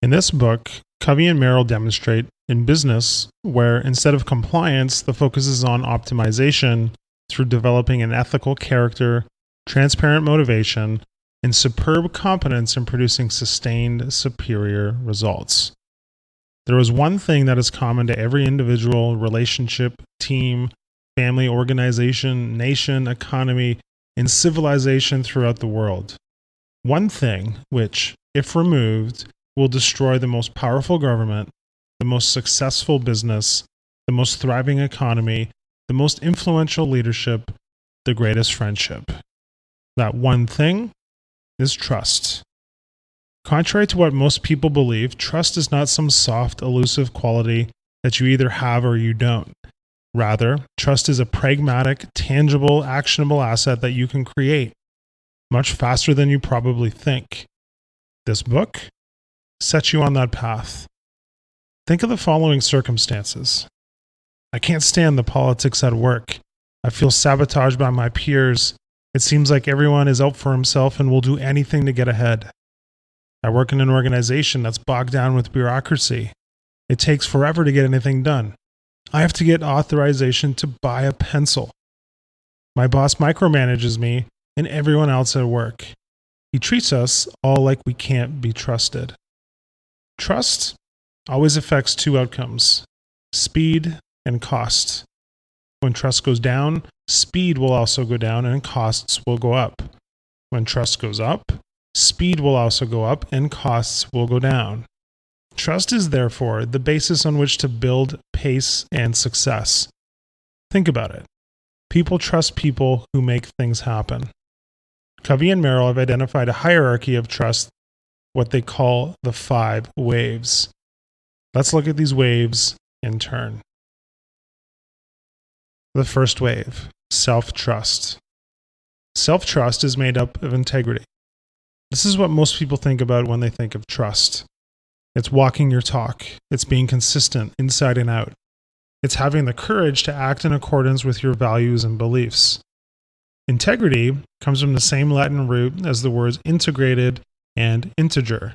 In this book, Covey and Merrill demonstrate in business where instead of compliance, the focus is on optimization through developing an ethical character, transparent motivation, and superb competence in producing sustained, superior results. There is one thing that is common to every individual, relationship, team, family, organization, nation, economy, and civilization throughout the world. One thing which, if removed, will destroy the most powerful government, the most successful business, the most thriving economy, the most influential leadership, the greatest friendship. That one thing is trust. Contrary to what most people believe, trust is not some soft, elusive quality that you either have or you don't. Rather, trust is a pragmatic, tangible, actionable asset that you can create much faster than you probably think. This book sets you on that path. Think of the following circumstances. I can't stand the politics at work. I feel sabotaged by my peers. It seems like everyone is out for himself and will do anything to get ahead. I work in an organization that's bogged down with bureaucracy. It takes forever to get anything done. I have to get authorization to buy a pencil. My boss micromanages me and everyone else at work. He treats us all like we can't be trusted. Trust always affects two outcomes: speed and cost. When trust goes down, speed will also go down and costs will go up. When trust goes up, speed will also go up and costs will go down. Trust is therefore the basis on which to build pace and success. Think about it. People trust people who make things happen. Covey and Merrill have identified a hierarchy of trust, what they call the 5 waves. Let's look at these waves in turn. The first wave, self-trust. Self-trust is made up of integrity. This is what most people think about when they think of trust. It's walking your talk. It's being consistent inside and out. It's having the courage to act in accordance with your values and beliefs. Integrity comes from the same Latin root as the words integrated and integer.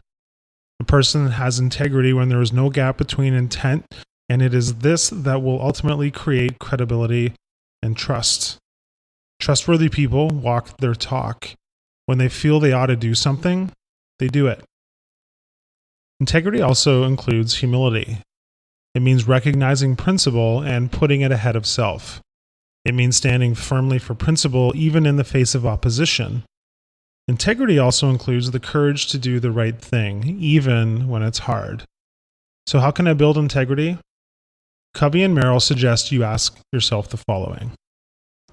A person has integrity when there is no gap between intent, and it is this that will ultimately create credibility and trust. Trustworthy people walk their talk. When they feel they ought to do something, they do it. Integrity also includes humility. It means recognizing principle and putting it ahead of self. It means standing firmly for principle even in the face of opposition. Integrity also includes the courage to do the right thing, even when it's hard. So how can I build integrity? Covey and Merrill suggest you ask yourself the following.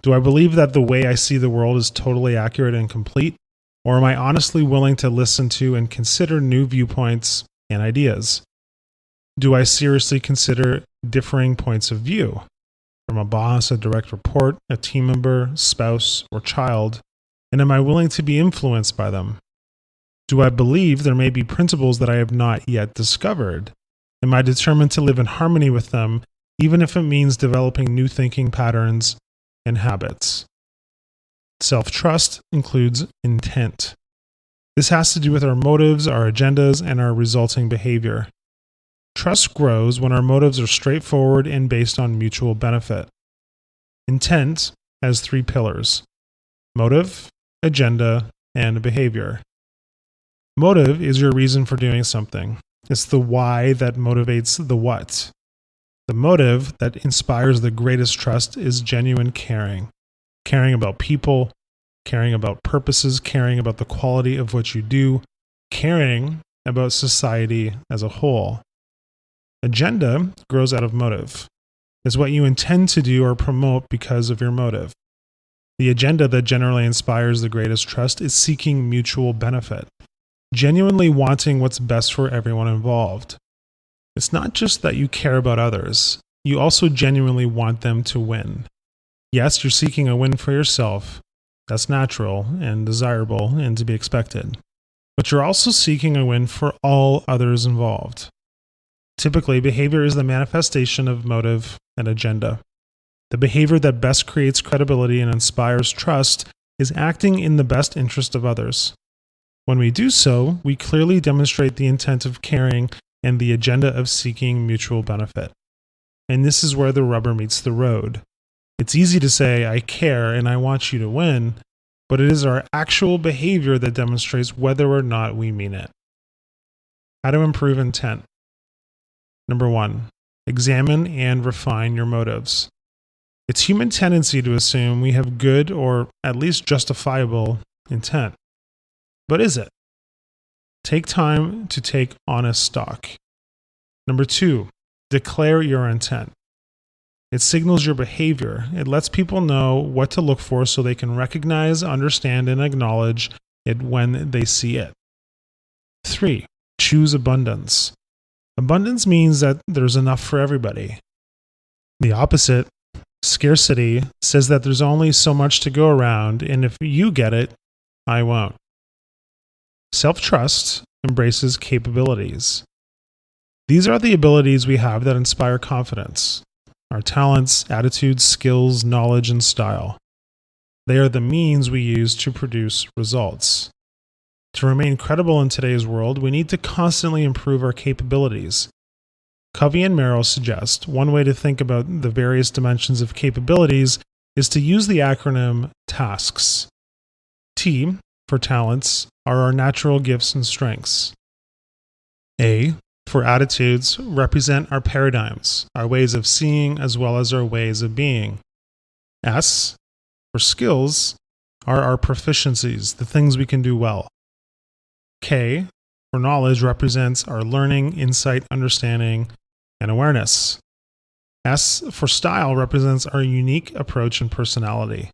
Do I believe that the way I see the world is totally accurate and complete? Or am I honestly willing to listen to and consider new viewpoints and ideas? Do I seriously consider differing points of view from a boss, a direct report, a team member, spouse, or child? And am I willing to be influenced by them? Do I believe there may be principles that I have not yet discovered? Am I determined to live in harmony with them, even if it means developing new thinking patterns and habits? Self-trust includes intent. This has to do with our motives, our agendas, and our resulting behavior. Trust grows when our motives are straightforward and based on mutual benefit. Intent has 3 pillars: motive, agenda, and behavior. Motive is your reason for doing something. It's the why that motivates the what. The motive that inspires the greatest trust is genuine caring. Caring about people, caring about purposes, caring about the quality of what you do, caring about society as a whole. Agenda grows out of motive. It's what you intend to do or promote because of your motive. The agenda that generally inspires the greatest trust is seeking mutual benefit, genuinely wanting what's best for everyone involved. It's not just that you care about others, you also genuinely want them to win. Yes, you're seeking a win for yourself. That's natural and desirable and to be expected. But you're also seeking a win for all others involved. Typically, behavior is the manifestation of motive and agenda. The behavior that best creates credibility and inspires trust is acting in the best interest of others. When we do so, we clearly demonstrate the intent of caring and the agenda of seeking mutual benefit. And this is where the rubber meets the road. It's easy to say, I care and I want you to win, but it is our actual behavior that demonstrates whether or not we mean it. How to improve intent. Number 1, examine and refine your motives. It's human tendency to assume we have good or at least justifiable intent. But is it? Take time to take honest stock. Number 2, declare your intent. It signals your behavior. It lets people know what to look for so they can recognize, understand, and acknowledge it when they see it. 3, choose abundance. Abundance means that there's enough for everybody. The opposite, scarcity, says that there's only so much to go around, and if you get it, I won't. Self-trust embraces capabilities. These are the abilities we have that inspire confidence. Our talents, attitudes, skills, knowledge, and style. They are the means we use to produce results. To remain credible in today's world, we need to constantly improve our capabilities. Covey and M.R suggest one way to think about the various dimensions of capabilities is to use the acronym TASKS. T, for talents, are our natural gifts and strengths. A, for attitudes, represent our paradigms, our ways of seeing as well as our ways of being. S, for skills, are our proficiencies, the things we can do well. K, for knowledge, represents our learning, insight, understanding, and awareness. S, for style, represents our unique approach and personality.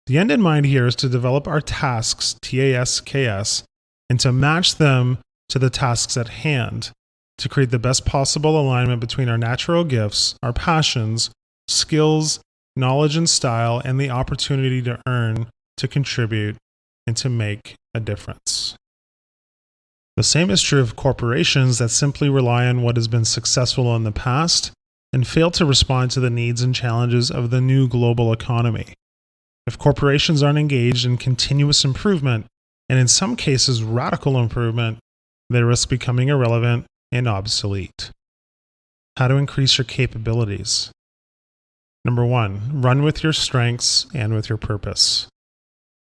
The end in mind here is to develop our tasks, TASKS, and to match them to the tasks at hand, to create the best possible alignment between our natural gifts, our passions, skills, knowledge and style, and the opportunity to earn, to contribute, and to make a difference. The same is true of corporations that simply rely on what has been successful in the past and fail to respond to the needs and challenges of the new global economy. If corporations aren't engaged in continuous improvement, and in some cases radical improvement, they risk becoming irrelevant and obsolete. How to increase your capabilities. Number 1, run with your strengths and with your purpose.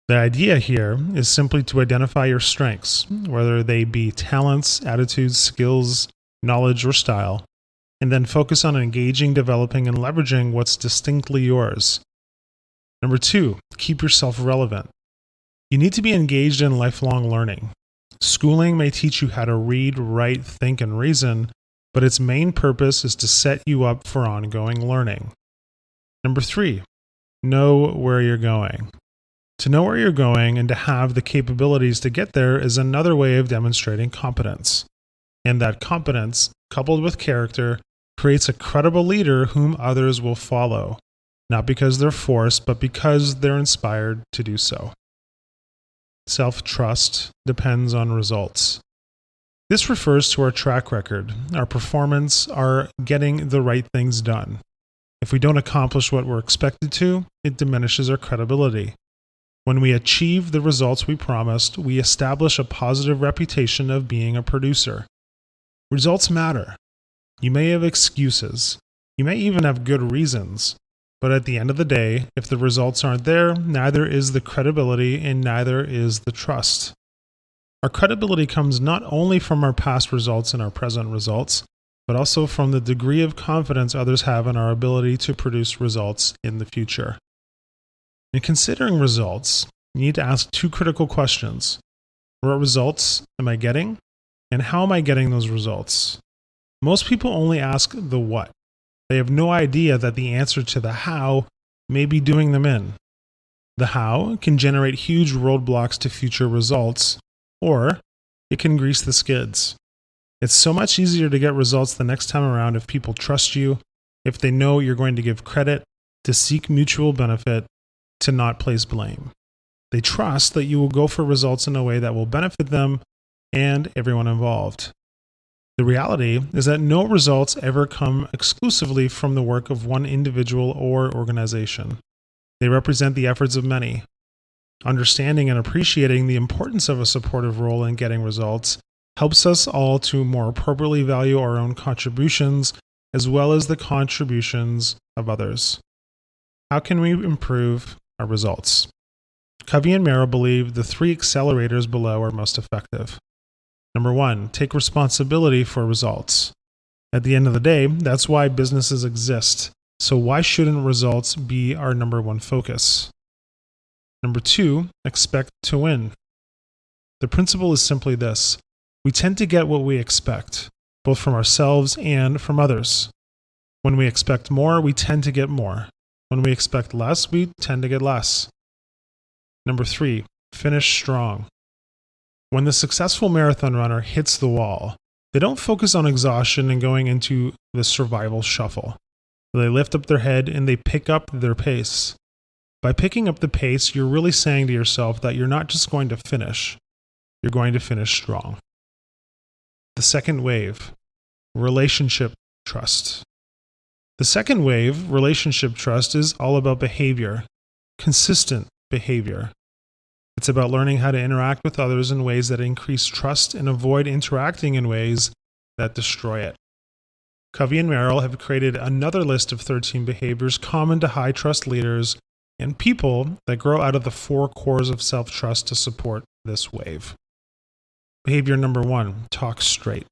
The idea here is simply to identify your strengths, whether they be talents, attitudes, skills, knowledge, or style, and then focus on engaging, developing, and leveraging what's distinctly yours. Number 2, keep yourself relevant. You need to be engaged in lifelong learning. Schooling may teach you how to read, write, think, and reason, but its main purpose is to set you up for ongoing learning. Number 3, know where you're going. To know where you're going and to have the capabilities to get there is another way of demonstrating competence. And that competence, coupled with character, creates a credible leader whom others will follow, not because they're forced, but because they're inspired to do so. Self-trust depends on results. This refers to our track record, our performance, our getting the right things done. If we don't accomplish what we're expected to, it diminishes our credibility. When we achieve the results we promised, we establish a positive reputation of being a producer. Results matter. You may have excuses. You may even have good reasons. But at the end of the day, if the results aren't there, neither is the credibility and neither is the trust. Our credibility comes not only from our past results and our present results, but also from the degree of confidence others have in our ability to produce results in the future. In considering results, you need to ask 2 critical questions. What results am I getting? And how am I getting those results? Most people only ask the what. They have no idea that the answer to the how may be doing them in. The how can generate huge roadblocks to future results, or it can grease the skids. It's so much easier to get results the next time around if people trust you, if they know you're going to give credit, to seek mutual benefit, to not place blame. They trust that you will go for results in a way that will benefit them and everyone involved. The reality is that no results ever come exclusively from the work of one individual or organization. They represent the efforts of many. Understanding and appreciating the importance of a supportive role in getting results helps us all to more appropriately value our own contributions as well as the contributions of others. How can we improve our results? Covey and M.R believe the 3 accelerators below are most effective. Number 1, take responsibility for results. At the end of the day, that's why businesses exist. So why shouldn't results be our number 1 focus? Number 2, expect to win. The principle is simply this. We tend to get what we expect, both from ourselves and from others. When we expect more, we tend to get more. When we expect less, we tend to get less. Number 3, finish strong. When the successful marathon runner hits the wall, they don't focus on exhaustion and going into the survival shuffle. They lift up their head and they pick up their pace. By picking up the pace, you're really saying to yourself that you're not just going to finish, you're going to finish strong. The second wave, relationship trust. The second wave, relationship trust, is all about behavior, consistent behavior. It's about learning how to interact with others in ways that increase trust and avoid interacting in ways that destroy it. Covey and M.R have created another list of 13 behaviors common to high trust leaders and people that grow out of the 4 cores of self-trust to support this wave. Behavior number 1, talk straight.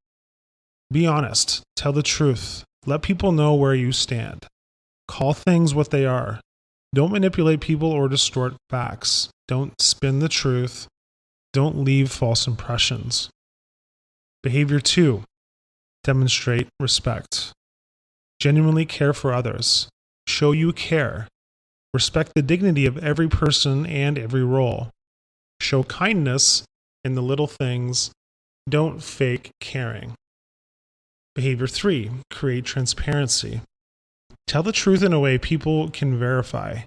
Be honest, tell the truth, let people know where you stand. Call things what they are. Don't manipulate people or distort facts. Don't spin the truth. Don't leave false impressions. Behavior 2, demonstrate respect. Genuinely care for others. Show you care. Respect the dignity of every person and every role. Show kindness in the little things. Don't fake caring. Behavior 3, create transparency. Tell the truth in a way people can verify.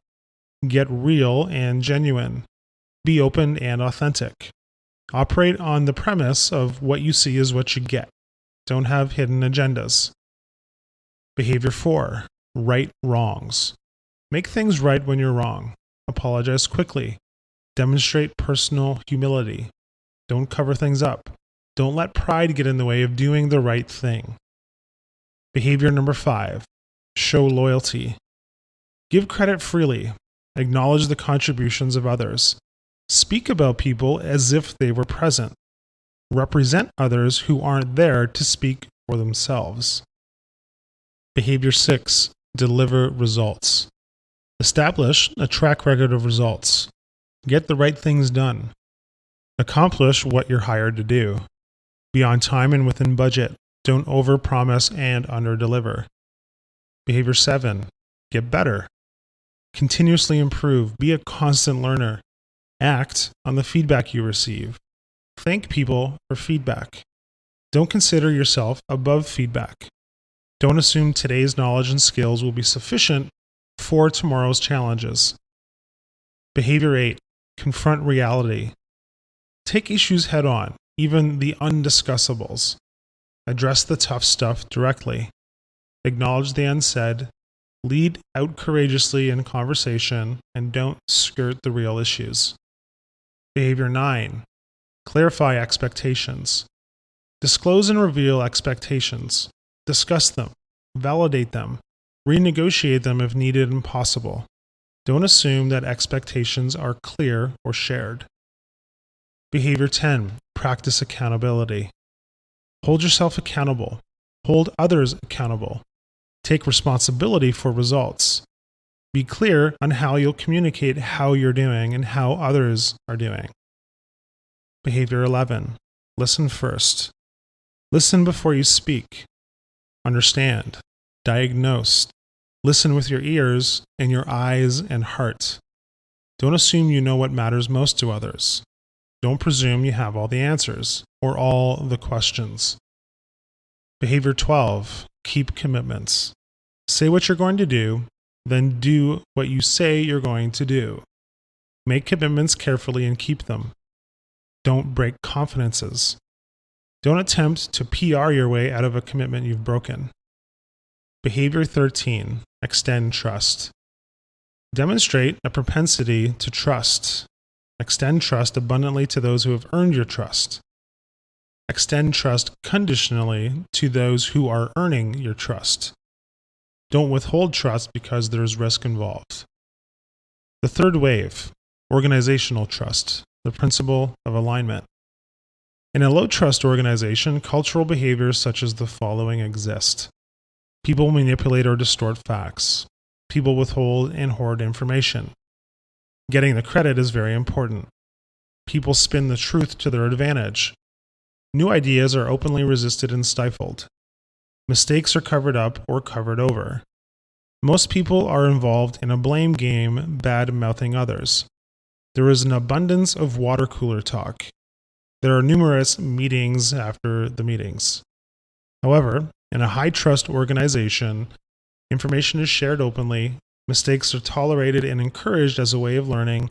Get real and genuine. Be open and authentic. Operate on the premise of what you see is what you get. Don't have hidden agendas. Behavior 4, right wrongs. Make things right when you're wrong. Apologize quickly. Demonstrate personal humility. Don't cover things up. Don't let pride get in the way of doing the right thing. Behavior number 5, show loyalty. Give credit freely. Acknowledge the contributions of others. Speak about people as if they were present. Represent others who aren't there to speak for themselves. Behavior 6, deliver results. Establish a track record of results. Get the right things done. Accomplish what you're hired to do. Be on time and within budget. Don't overpromise and underdeliver. Behavior 7, get better. Continuously improve. Be a constant learner. Act on the feedback you receive. Thank people for feedback. Don't consider yourself above feedback. Don't assume today's knowledge and skills will be sufficient for tomorrow's challenges. Behavior 8, confront reality. Take issues head on, even the undiscussables. Address the tough stuff directly. Acknowledge the unsaid. Lead out courageously in conversation, and don't skirt the real issues. Behavior 9, clarify expectations. Disclose and reveal expectations. Discuss them. Validate them. Renegotiate them if needed and possible. Don't assume that expectations are clear or shared. Behavior 10, practice accountability. Hold yourself accountable. Hold others accountable. Take responsibility for results. Be clear on how you'll communicate how you're doing and how others are doing. Behavior 11, listen first. Listen before you speak. Understand. Diagnose. Listen with your ears and your eyes and heart. Don't assume you know what matters most to others. Don't presume you have all the answers or all the questions. Behavior 12, keep commitments. Say what you're going to do, then do what you say you're going to do. Make commitments carefully and keep them. Don't break confidences. Don't attempt to PR your way out of a commitment you've broken. Behavior 13, extend trust. Demonstrate a propensity to trust. Extend trust abundantly to those who have earned your trust. Extend trust conditionally to those who are earning your trust. Don't withhold trust because there's risk involved. The third wave, organizational trust, the principle of alignment. In a low trust organization, cultural behaviors such as the following exist. People manipulate or distort facts. People withhold and hoard information. Getting the credit is very important. People spin the truth to their advantage. New ideas are openly resisted and stifled. Mistakes are covered up or covered over. Most people are involved in a blame game, bad-mouthing others. There is an abundance of water cooler talk. There are numerous meetings after the meetings. However, in a high-trust organization, information is shared openly, mistakes are tolerated and encouraged as a way of learning,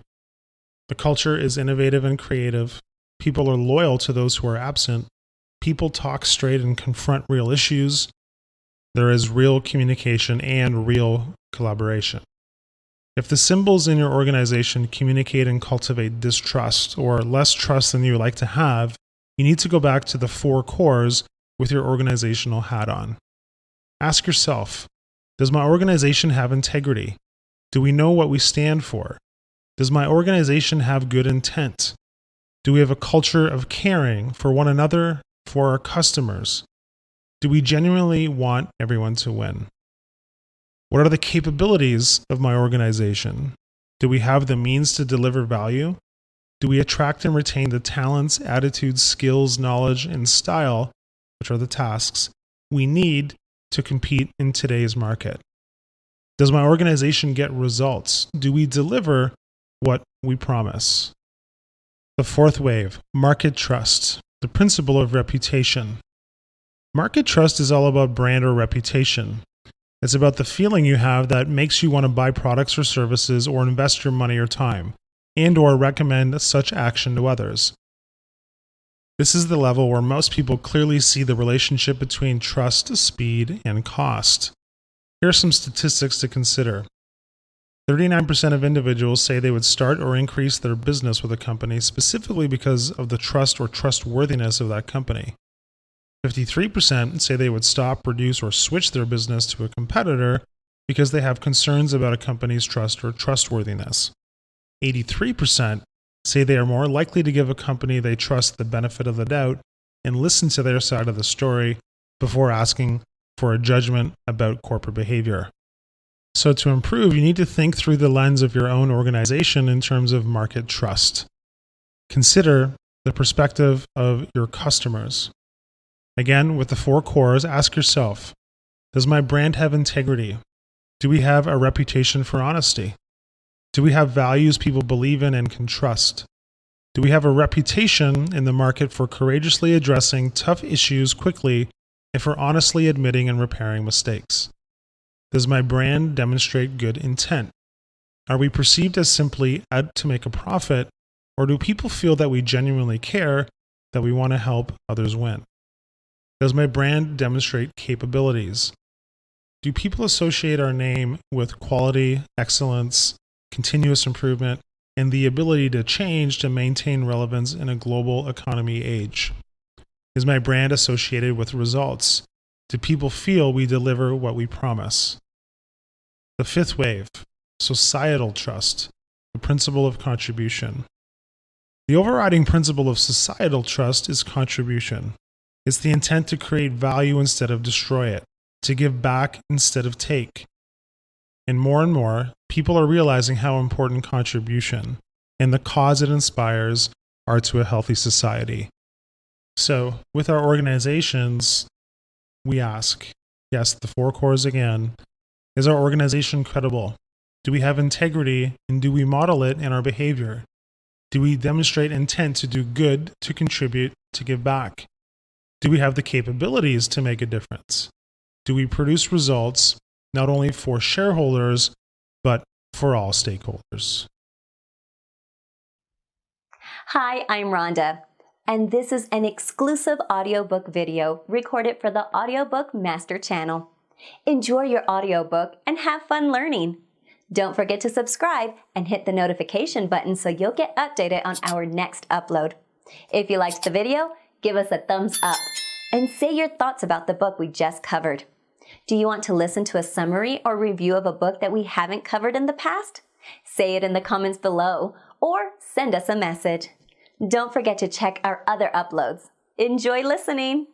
the culture is innovative and creative, people are loyal to those who are absent, people talk straight and confront real issues, there is real communication and real collaboration. If the symbols in your organization communicate and cultivate distrust or less trust than you would like to have, you need to go back to the 4 cores with your organizational hat on. Ask yourself, does my organization have integrity? Do we know what we stand for? Does my organization have good intent? Do we have a culture of caring for one another, for our customers? Do we genuinely want everyone to win? What are the capabilities of my organization? Do we have the means to deliver value? Do we attract and retain the talents, attitudes, skills, knowledge, and style, which are the tasks, we need to compete in today's market? Does my organization get results? Do we deliver what we promise? The 4th wave, market trust, the principle of reputation. Market trust is all about brand or reputation. It's about the feeling you have that makes you want to buy products or services or invest your money or time, and or recommend such action to others. This is the level where most people clearly see the relationship between trust, speed, and cost. Here are some statistics to consider. 39% of individuals say they would start or increase their business with a company specifically because of the trust or trustworthiness of that company. 53% say they would stop, reduce, or switch their business to a competitor because they have concerns about a company's trust or trustworthiness. 83% say they are more likely to give a company they trust the benefit of the doubt and listen to their side of the story before asking for a judgment about corporate behavior. So to improve, you need to think through the lens of your own organization in terms of market trust. Consider the perspective of your customers. Again, with the 4 cores, ask yourself, does my brand have integrity? Do we have a reputation for honesty? Do we have values people believe in and can trust? Do we have a reputation in the market for courageously addressing tough issues quickly and for honestly admitting and repairing mistakes? Does my brand demonstrate good intent? Are we perceived as simply out to make a profit, or do people feel that we genuinely care, that we want to help others win? Does my brand demonstrate capabilities? Do people associate our name with quality, excellence, continuous improvement, and the ability to change to maintain relevance in a global economy age? Is my brand associated with results? Do people feel we deliver what we promise? The 5th wave, societal trust, the principle of contribution. The overriding principle of societal trust is contribution. It's the intent to create value instead of destroy it, to give back instead of take. And more, people are realizing how important contribution and the cause it inspires are to a healthy society. So, with our organizations, we ask, yes, the 4 cores again, is our organization credible? Do we have integrity, and do we model it in our behavior? Do we demonstrate intent to do good, to contribute, to give back? Do we have the capabilities to make a difference? Do we produce results not only for shareholders, but for all stakeholders? Hi, I'm Rhonda, and this is an exclusive audiobook video recorded for the Audiobook Master Channel. Enjoy your audiobook and have fun learning. Don't forget to subscribe and hit the notification button so you'll get updated on our next upload. If you liked the video, give us a thumbs up and say your thoughts about the book we just covered. Do you want to listen to a summary or review of a book that we haven't covered in the past? Say it in the comments below or send us a message. Don't forget to check our other uploads. Enjoy listening!